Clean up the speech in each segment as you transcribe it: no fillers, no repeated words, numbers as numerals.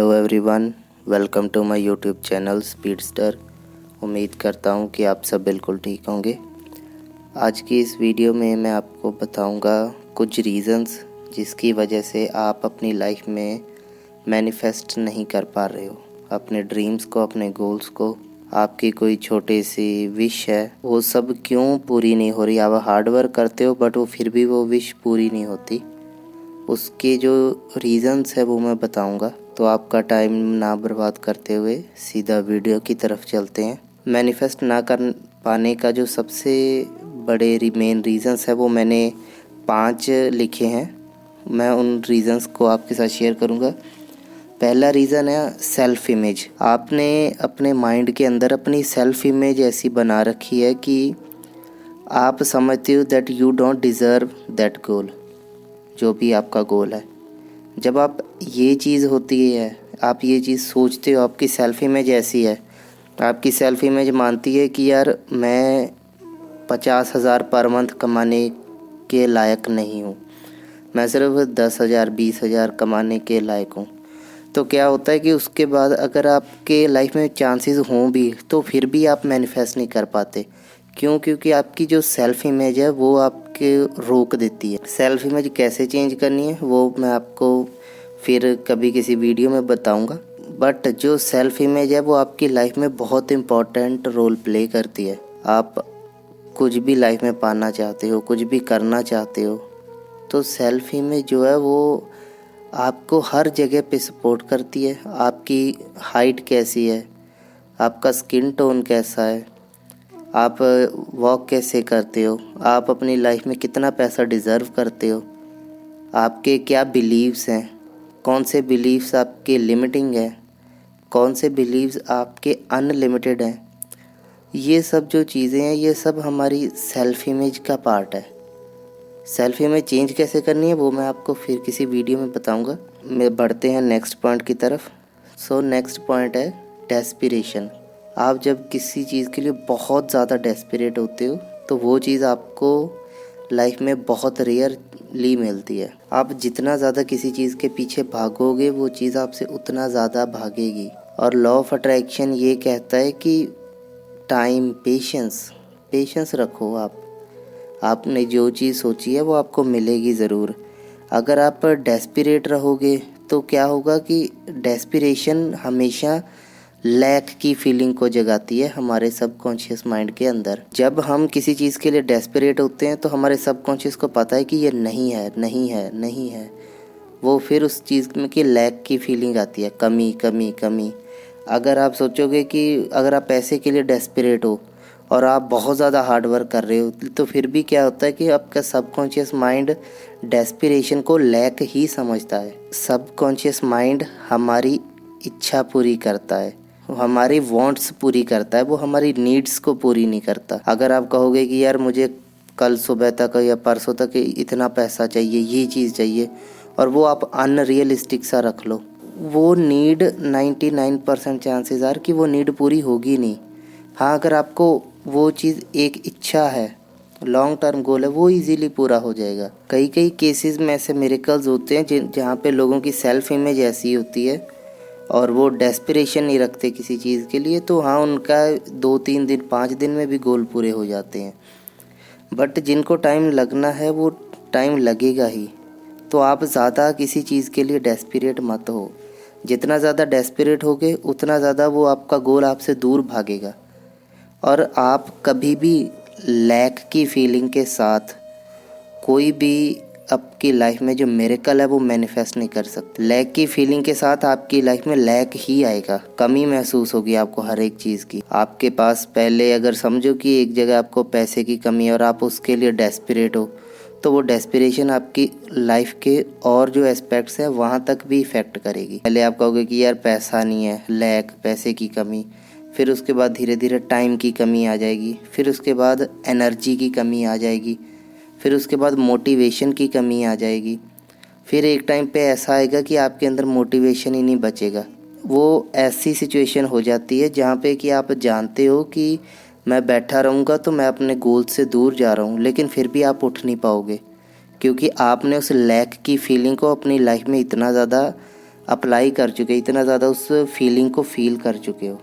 Hello everyone, welcome to my YouTube channel Speedster. उम्मीद करता हूँ कि आप सब बिल्कुल ठीक होंगे। आज की इस वीडियो में मैं आपको बताऊँगा कुछ रीज़न्स जिसकी वजह से आप अपनी लाइफ में मैनिफेस्ट नहीं कर पा रहे हो अपने ड्रीम्स को, अपने गोल्स को। आपकी कोई छोटी सी विश है, वो सब क्यों पूरी नहीं हो रही। आप हार्ड वर्क करते हो बट वो फिर भी वो विश पूरी नहीं होती। उसके जो रीज़न्स है वो मैं बताऊंगा, तो आपका टाइम ना बर्बाद करते हुए सीधा वीडियो की तरफ चलते हैं। मैनिफेस्ट ना कर पाने का जो सबसे बड़े मेन रीज़न्स है वो मैंने 5 लिखे हैं। मैं उन रीज़न्स को आपके साथ शेयर करूंगा। पहला रीज़न है सेल्फ़ इमेज। आपने अपने माइंड के अंदर अपनी सेल्फ़ इमेज ऐसी बना रखी है कि आप समझते हो that you don't deserve that goal, जो भी आपका गोल है। जब आप ये चीज़ होती है, आप ये चीज़ सोचते हो, आपकी सेल्फ़ इमेज ऐसी है, आपकी सेल्फ़ इमेज मानती है कि यार मैं 50,000 पर मंथ कमाने के लायक नहीं हूँ, मैं सिर्फ 10,000 20,000 कमाने के लायक हूँ। तो क्या होता है कि उसके बाद अगर आपके लाइफ में चांसेस हों भी तो फिर भी आप मैनिफेस्ट नहीं कर पाते। क्यों? क्योंकि आपकी जो सेल्फ़ इमेज है वो आपके रोक देती है। सेल्फ़ इमेज कैसे चेंज करनी है वो मैं आपको फिर कभी किसी वीडियो में बताऊंगा। बट जो सेल्फ़ इमेज है वो आपकी लाइफ में बहुत इम्पॉर्टेंट रोल प्ले करती है। आप कुछ भी लाइफ में पाना चाहते हो, कुछ भी करना चाहते हो, तो सेल्फ़ इमेज जो है वो आपको हर जगह पे सपोर्ट करती है। आपकी हाइट कैसी है, आपका स्किन टोन कैसा है, आप वॉक कैसे करते हो, आप अपनी लाइफ में कितना पैसा डिज़र्व करते हो, आपके क्या बिलीव्स हैं, कौन से बिलीव्स आपके लिमिटिंग हैं, कौन से बिलीव्स आपके अनलिमिटेड हैं। ये सब जो चीज़ें हैं ये सब हमारी सेल्फ़ इमेज का पार्ट है। सेल्फ़ इमेज चेंज कैसे करनी है वो मैं आपको फिर किसी वीडियो में बताऊंगा। मैं बढ़ते हैं नेक्स्ट पॉइंट की तरफ। सो नेक्स्ट पॉइंट है डेस्पिरेशन। आप जब किसी चीज़ के लिए बहुत ज़्यादा डेस्परेट होते हो तो वो चीज़ आपको लाइफ में बहुत रेयरली मिलती है। आप जितना ज़्यादा किसी चीज़ के पीछे भागोगे वो चीज़ आपसे उतना ज़्यादा भागेगी। और लॉ ऑफ अट्रैक्शन ये कहता है कि टाइम, पेशेंस रखो। आपने जो चीज़ सोची है वो आपको मिलेगी ज़रूर। अगर आप डेस्परेट रहोगे तो क्या होगा कि डेस्पिरेशन हमेशा लैक की फीलिंग को जगाती है हमारे सबकॉन्शियस माइंड के अंदर। जब हम किसी चीज़ के लिए डेस्परेट होते हैं तो हमारे सबकॉन्शियस को पता है कि ये नहीं है, नहीं है, नहीं है। वो फिर उस चीज़ में की लैक की फीलिंग आती है, कमी कमी कमी। अगर आप सोचोगे कि अगर आप पैसे के लिए डेस्परेट हो और आप बहुत ज़्यादा हार्ड वर्क कर रहे हो तो फिर भी क्या होता है कि आपका सबकॉन्शियस माइंड डेस्पिरेशन को लैक ही समझता है। सबकॉन्शियस माइंड हमारी इच्छा पूरी करता है, हमारी वांट्स पूरी करता है, वो हमारी नीड्स को पूरी नहीं करता। अगर आप कहोगे कि यार मुझे कल सुबह तक या परसों तक इतना पैसा चाहिए, ये चीज़ चाहिए, और वो आप अनरियलिस्टिक सा रख लो, वो नीड 99% चांसेस आर कि वो नीड पूरी होगी नहीं। हाँ, अगर आपको वो चीज़ एक इच्छा है, लॉन्ग टर्म गोल है, वो इजीली पूरा हो जाएगा। कई कई केसेस में ऐसे मिरेकल्स होते हैं जहाँ पे लोगों की सेल्फ इमेज ऐसी होती है और वो डेस्पिरेशन नहीं रखते किसी चीज़ के लिए, तो हाँ उनका 2-3 दिन 5 दिन में भी गोल पूरे हो जाते हैं। बट जिनको टाइम लगना है वो टाइम लगेगा ही। तो आप ज़्यादा किसी चीज़ के लिए डेस्परेट मत हो। जितना ज़्यादा डेस्परेट होगे उतना ज़्यादा वो आपका गोल आपसे दूर भागेगा। और आप कभी भी लैक की फीलिंग के साथ कोई भी आपकी लाइफ में जो मिरेकल है वो मैनिफेस्ट नहीं कर सकते। लैक की फीलिंग के साथ आपकी लाइफ में लैक ही आएगा, कमी महसूस होगी आपको हर एक चीज़ की। आपके पास पहले अगर समझो कि एक जगह आपको पैसे की कमी है और आप उसके लिए डेस्परेट हो, तो वो डेस्पिरेशन आपकी लाइफ के और जो एस्पेक्ट्स हैं वहाँ तक भी इफ़ेक्ट करेगी। पहले आप कहोगे कि यार पैसा नहीं है, लैक, पैसे की कमी, फिर उसके बाद धीरे धीरे टाइम की कमी आ जाएगी, फिर उसके बाद एनर्जी की कमी आ जाएगी, फिर उसके बाद मोटिवेशन की कमी आ जाएगी। फिर एक टाइम पे ऐसा आएगा कि आपके अंदर मोटिवेशन ही नहीं बचेगा। वो ऐसी सिचुएशन हो जाती है जहाँ पे कि आप जानते हो कि मैं बैठा रहूँगा तो मैं अपने गोल से दूर जा रहा हूँ, लेकिन फिर भी आप उठ नहीं पाओगे क्योंकि आपने उस लैक की फीलिंग को अपनी लाइफ में इतना ज़्यादा अप्लाई कर चुके हो, इतना ज़्यादा उस फीलिंग को फील कर चुके हो,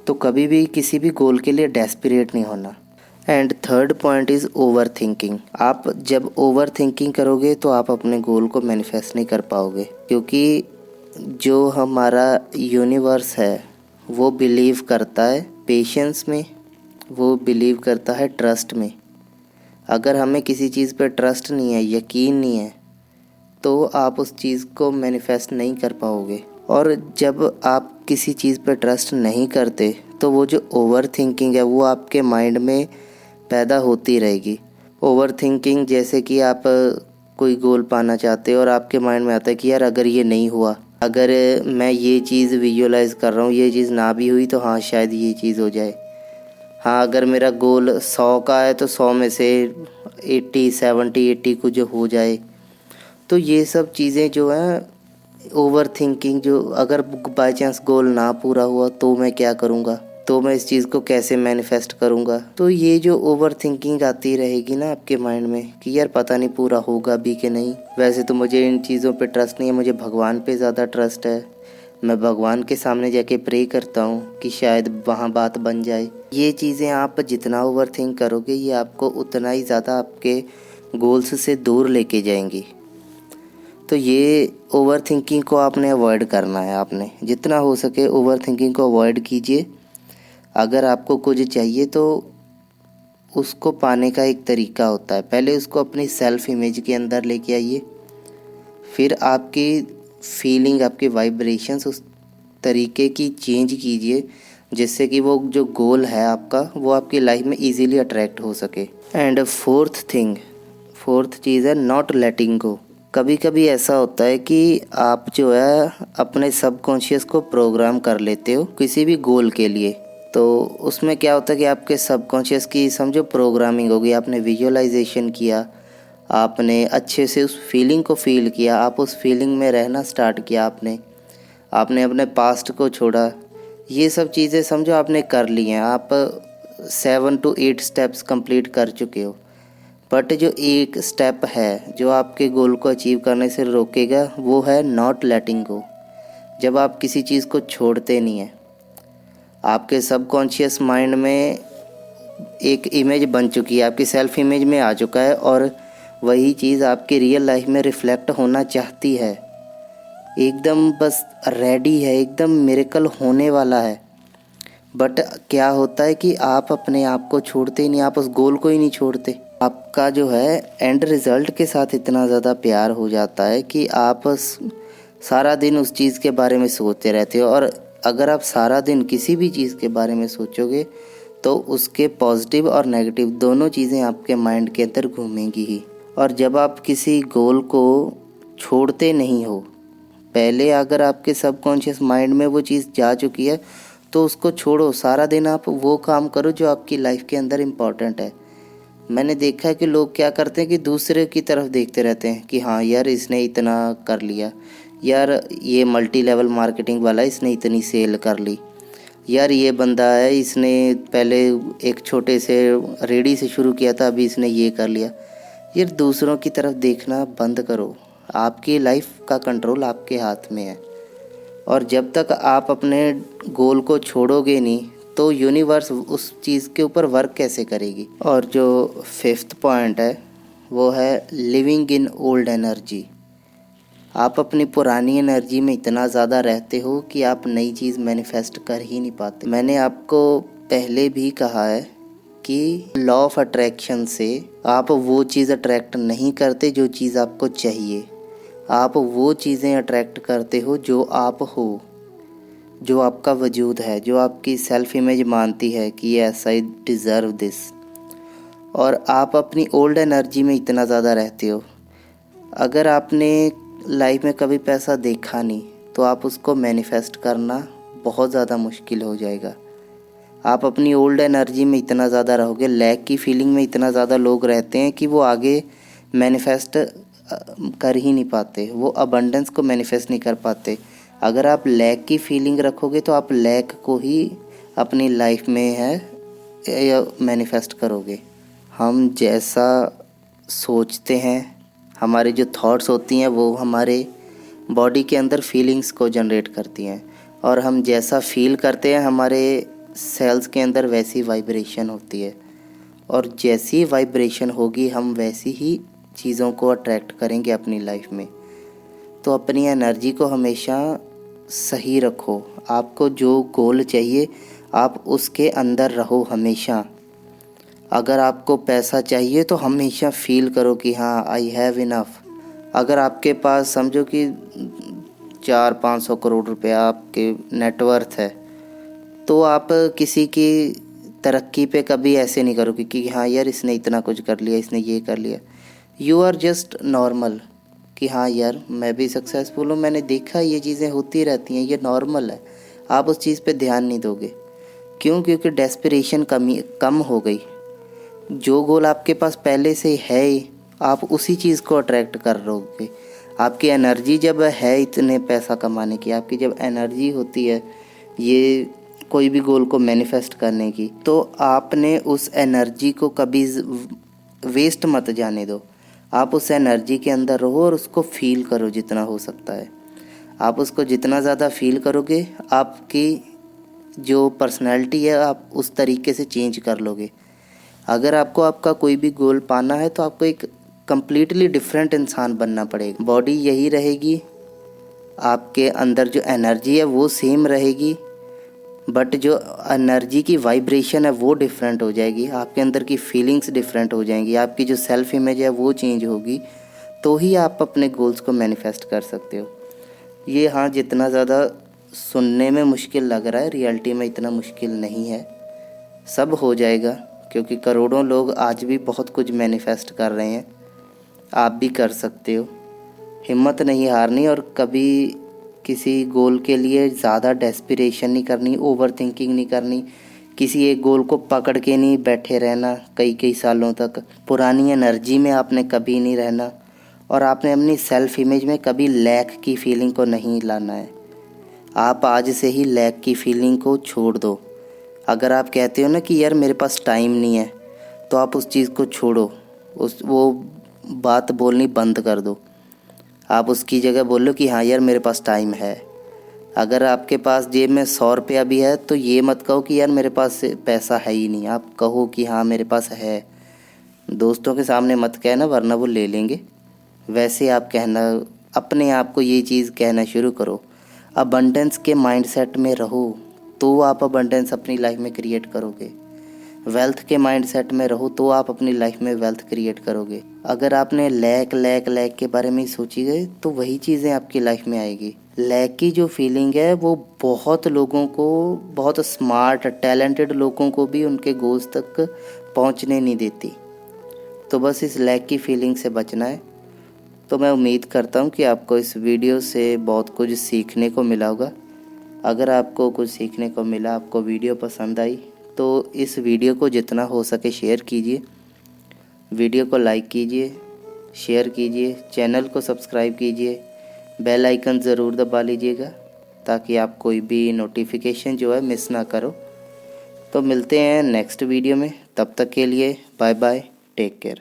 तो कभी भी किसी भी गोल के लिए डेस्परेट नहीं होना। And third point is over thinking. आप जब ओवर थिंकिंग करोगे तो आप अपने गोल को मैनिफेस्ट नहीं कर पाओगे, क्योंकि जो हमारा यूनिवर्स है वो बिलीव करता है पेशेंस में, वो बिलीव करता है ट्रस्ट में। अगर हमें किसी चीज़ पे ट्रस्ट नहीं है, यकीन नहीं है, तो आप उस चीज़ को मैनिफेस्ट नहीं कर पाओगे। और जब आप किसी चीज़ पे ट्रस्ट नहीं करते तो वो जो ओवर थिंकिंग है वो आपके माइंड में पैदा होती रहेगी। ओवर थिंकिंग जैसे कि आप कोई गोल पाना चाहते हो और आपके माइंड में आता है कि यार अगर ये नहीं हुआ, अगर मैं ये चीज़ विजुअलाइज़ कर रहा हूँ, ये चीज़ ना भी हुई तो हाँ शायद ये चीज़ हो जाए। हाँ, अगर मेरा गोल 100 का है तो 100 में से 80, 70, 80 कुछ हो जाए। तो ये सब चीज़ें जो हैं ओवर थिंकिंग, जो अगर बाय चांस गोल ना पूरा हुआ तो मैं क्या करूँगा, तो मैं इस चीज़ को कैसे मैनिफेस्ट करूँगा। तो ये जो ओवर थिंकिंग आती रहेगी ना आपके माइंड में कि यार पता नहीं पूरा होगा भी कि नहीं। वैसे तो मुझे इन चीज़ों पे ट्रस्ट नहीं है, मुझे भगवान पे ज़्यादा ट्रस्ट है। मैं भगवान के सामने जाके प्रे करता हूँ कि शायद वहाँ बात बन जाए। ये चीज़ें आप जितना ओवर थिंक करोगे ये आपको उतना ही ज़्यादा आपके गोल्स से दूर लेके जाएंगी। तो ये ओवर थिंकिंग को आपने अवॉइड करना है। आपने जितना हो सके ओवर थिंकिंग को अवॉइड कीजिए। अगर आपको कुछ चाहिए तो उसको पाने का एक तरीका होता है, पहले उसको अपनी सेल्फ इमेज के अंदर लेके आइए, फिर आपकी फीलिंग, आपके वाइब्रेशंस उस तरीके की चेंज कीजिए जिससे कि वो जो गोल है आपका वो आपकी लाइफ में इजीली अट्रैक्ट हो सके। एंड फोर्थ चीज़ है नॉट लेटिंग गो। कभी कभी ऐसा होता है कि आप जो है अपने सबकॉन्शियस को प्रोग्राम कर लेते हो किसी भी गोल के लिए। तो उसमें क्या होता है कि आपके सबकॉन्शियस की समझो प्रोग्रामिंग होगी, आपने विजुअलाइजेशन किया, आपने अच्छे से उस फीलिंग को फील किया, आप उस फीलिंग में रहना स्टार्ट किया, आपने अपने पास्ट को छोड़ा। ये सब चीज़ें समझो आपने कर ली हैं, आप 7 to 8 स्टेप्स कंप्लीट कर चुके हो। बट जो एक स्टेप है जो आपके गोल को अचीव करने से रोकेगा वो है नॉट लेटिंग गो। जब आप किसी चीज़ को छोड़ते नहीं हैं, आपके सबकॉन्शियस माइंड में एक इमेज बन चुकी है, आपकी सेल्फ इमेज में आ चुका है और वही चीज़ आपकी रियल लाइफ में रिफ्लेक्ट होना चाहती है, एकदम बस रेडी है, एकदम मिरेकल होने वाला है। बट क्या होता है कि आप अपने आप को छोड़ते ही नहीं, आप उस गोल को ही नहीं छोड़ते। आपका जो है एंड रिज़ल्ट के साथ इतना ज़्यादा प्यार हो जाता है कि आप सारा दिन उस चीज़ के बारे में सोचते रहते हो। और अगर आप सारा दिन किसी भी चीज़ के बारे में सोचोगे तो उसके पॉजिटिव और नेगेटिव दोनों चीज़ें आपके माइंड के अंदर घूमेंगी ही। और जब आप किसी गोल को छोड़ते नहीं हो, पहले अगर आपके सबकॉन्शियस माइंड में वो चीज़ जा चुकी है तो उसको छोड़ो, सारा दिन आप वो काम करो जो आपकी लाइफ के अंदर इम्पॉर्टेंट है। मैंने देखा है कि लोग क्या करते हैं कि दूसरे की तरफ देखते रहते हैं कि हाँ यार इसने इतना कर लिया, यार ये मल्टी लेवल मार्केटिंग वाला इसने इतनी सेल कर ली, यार ये बंदा है इसने पहले एक छोटे से रेडी से शुरू किया था अभी इसने ये कर लिया। यार दूसरों की तरफ देखना बंद करो, आपकी लाइफ का कंट्रोल आपके हाथ में है। और जब तक आप अपने गोल को छोड़ोगे नहीं तो यूनिवर्स उस चीज़ के ऊपर वर्क कैसे करेगी। और जो 5th पॉइंट है वो है लिविंग इन ओल्ड एनर्जी। आप अपनी पुरानी एनर्जी में इतना ज़्यादा रहते हो कि आप नई चीज़ मैनिफेस्ट कर ही नहीं पाते। मैंने आपको पहले भी कहा है कि लॉ ऑफ अट्रैक्शन से आप वो चीज़ अट्रैक्ट नहीं करते जो चीज़ आपको चाहिए, आप वो चीज़ें अट्रैक्ट करते हो जो आप हो, जो आपका वजूद है, जो आपकी सेल्फ इमेज मानती है कि यस आई डिज़र्व दिस। और आप अपनी ओल्ड एनर्जी में इतना ज़्यादा रहते हो, अगर आपने लाइफ में कभी पैसा देखा नहीं तो आप उसको मैनिफेस्ट करना बहुत ज़्यादा मुश्किल हो जाएगा। आप अपनी ओल्ड एनर्जी में इतना ज़्यादा रहोगे, लैक की फीलिंग में इतना ज़्यादा लोग रहते हैं कि वो आगे मैनिफेस्ट कर ही नहीं पाते, वो अबंडेंस को मैनिफेस्ट नहीं कर पाते। अगर आप लैक की फीलिंग रखोगे तो आप लैक को ही अपनी लाइफ में है मैनिफेस्ट करोगे। हम जैसा सोचते हैं, हमारे जो थॉट्स होती हैं वो हमारे बॉडी के अंदर फीलिंग्स को जनरेट करती हैं, और हम जैसा फील करते हैं हमारे सेल्स के अंदर वैसी वाइब्रेशन होती है, और जैसी वाइब्रेशन होगी हम वैसी ही चीज़ों को अट्रैक्ट करेंगे अपनी लाइफ में। तो अपनी एनर्जी को हमेशा सही रखो। आपको जो गोल चाहिए आप उसके अंदर रहो हमेशा। अगर आपको पैसा चाहिए तो हमेशा फील करो कि हाँ आई हैव इनफ। अगर आपके पास समझो कि 400-500 करोड़ रुपया आपके नेटवर्थ है, तो आप किसी की तरक्की पे कभी ऐसे नहीं करोगे कि हाँ यार इसने इतना कुछ कर लिया, इसने ये कर लिया। यू आर जस्ट नॉर्मल कि हाँ यार मैं भी सक्सेसफुल हूँ, मैंने देखा ये चीज़ें होती रहती हैं, ये नॉर्मल है। आप उस चीज़ पे ध्यान नहीं दोगे। क्यों? क्योंकि डेस्पिरेशन कम हो गई। जो गोल आपके पास पहले से है आप उसी चीज़ को अट्रैक्ट कर रहोगे। आपकी एनर्जी जब है इतने पैसा कमाने की, आपकी जब एनर्जी होती है ये कोई भी गोल को मैनिफेस्ट करने की, तो आपने उस एनर्जी को कभी वेस्ट मत जाने दो। आप उस एनर्जी के अंदर रहो और उसको फील करो जितना हो सकता है। आप उसको जितना ज़्यादा फील करोगे आपकी जो पर्सनैलिटी है आप उस तरीके से चेंज कर लोगे। अगर आपको आपका कोई भी गोल पाना है तो आपको एक कम्प्लीटली डिफरेंट इंसान बनना पड़ेगा। बॉडी यही रहेगी, आपके अंदर जो एनर्जी है वो सेम रहेगी, बट जो एनर्जी की वाइब्रेशन है वो डिफरेंट हो जाएगी। आपके अंदर की फीलिंग्स डिफरेंट हो जाएंगी, आपकी जो सेल्फ इमेज है वो चेंज होगी, तो ही आप अपने गोल्स को मैनिफेस्ट कर सकते हो। ये हाँ जितना ज़्यादा सुनने में मुश्किल लग रहा है, रियलिटी में इतना मुश्किल नहीं है, सब हो जाएगा। क्योंकि करोड़ों लोग आज भी बहुत कुछ मैनिफेस्ट कर रहे हैं, आप भी कर सकते हो। हिम्मत नहीं हारनी और कभी किसी गोल के लिए ज़्यादा डेस्पिरेशन नहीं करनी, ओवर थिंकिंग नहीं करनी, किसी एक गोल को पकड़ के नहीं बैठे रहना कई कई सालों तक। पुरानी एनर्जी में आपने कभी नहीं रहना, और आपने अपनी सेल्फ इमेज में कभी लैक की फीलिंग को नहीं लाना है। आप आज से ही लैक की फीलिंग को छोड़ दो। अगर आप कहते हो ना कि यार मेरे पास टाइम नहीं है, तो आप उस चीज़ को छोड़ो, वो बात बोलनी बंद कर दो। आप उसकी जगह बोलो कि हाँ यार मेरे पास टाइम है। अगर आपके पास जेब में 100 रुपया भी है तो ये मत कहो कि यार मेरे पास पैसा है ही नहीं, आप कहो कि हाँ मेरे पास है। दोस्तों के सामने मत कहना वरना वो ले लेंगे। वैसे आप कहना, अपने आप को ये चीज़ कहना शुरू करो। अबंडेंस के माइंडसेट में रहो तो आप अबंडेंस अपनी लाइफ में क्रिएट करोगे। वेल्थ के माइंडसेट में रहो तो आप अपनी लाइफ में वेल्थ क्रिएट करोगे। अगर आपने लैक के बारे में ही सोची गए तो वही चीज़ें आपकी लाइफ में आएगी। लैक की जो फीलिंग है वो बहुत लोगों को, बहुत स्मार्ट टैलेंटेड लोगों को भी उनके गोल्स तक पहुंचने नहीं देती। तो बस इस लैक की फीलिंग से बचना है। तो मैं उम्मीद करता हूं कि आपको इस वीडियो से बहुत कुछ सीखने को मिला होगा। अगर आपको कुछ सीखने को मिला, आपको वीडियो पसंद आई, तो इस वीडियो को जितना हो सके शेयर कीजिए, वीडियो को लाइक कीजिए, शेयर कीजिए, चैनल को सब्सक्राइब कीजिए, बेल आइकन ज़रूर दबा लीजिएगा ताकि आप कोई भी नोटिफिकेशन जो है मिस ना करो। तो मिलते हैं नेक्स्ट वीडियो में, तब तक के लिए बाय बाय, टेक केयर।